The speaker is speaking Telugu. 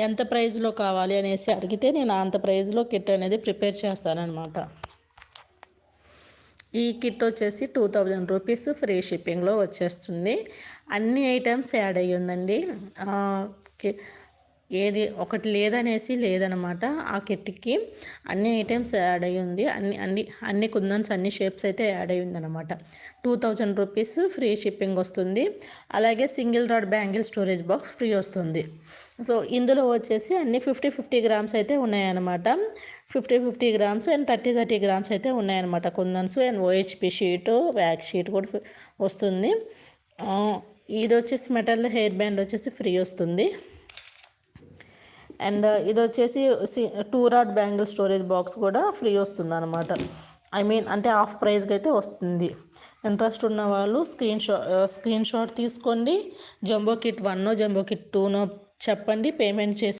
ఎంత ప్రైస్లో కావాలి అనేసి అడిగితే నేను అంత ప్రైస్లో కిట్ అనేది ప్రిపేర్ చేస్తానన్నమాట. ఈ కిట్ వచ్చేసి 2000 రూపీస్ ఫ్రీ షిప్పింగ్లో వచ్చేస్తుంది. అన్ని ఐటమ్స్ యాడ్ అయ్యి ఉందండి. ఏది ఒకటి లేదనేసి లేదనమాట. ఆ కిట్కి అన్ని ఐటమ్స్ యాడ్ అయ్యి ఉంది. అన్ని కుందన్స్ అన్ని షేప్స్ అయితే యాడ్ అయ్యి ఉందన్నమాట. 2000 రూపీస్ ఫ్రీ షిప్పింగ్ వస్తుంది. అలాగే single rod bangle storage box free వస్తుంది. సో ఇందులో వచ్చేసి అన్ని 50 గ్రామ్స్ అయితే ఉన్నాయన్నమాట. 50 గ్రామ్స్ అండ్ 30 గ్రామ్స్ అయితే ఉన్నాయన్నమాట. Kundans and OHP sheet wax sheet కూడా వస్తుంది. ఇది వచ్చేసి మెటల్ హెయిర్ బ్యాండ్ వచ్చేసి ఫ్రీ వస్తుంది. అండ్ ఇది వచ్చేసి 2 రాడ్ బ్యాంగిల్ స్టోరేజ్ బాక్స్ కూడా ఫ్రీ వస్తుంది అనమాట. అంటే ఆఫ్ ప్రైస్కి అయితే వస్తుంది. ఇంట్రెస్ట్ ఉన్న వాళ్ళు స్క్రీన్ షాట్ తీసుకోండి. జంబో కిట్ 1 జంబో కిట్ 2 చెప్పండి, పేమెంట్ చేసి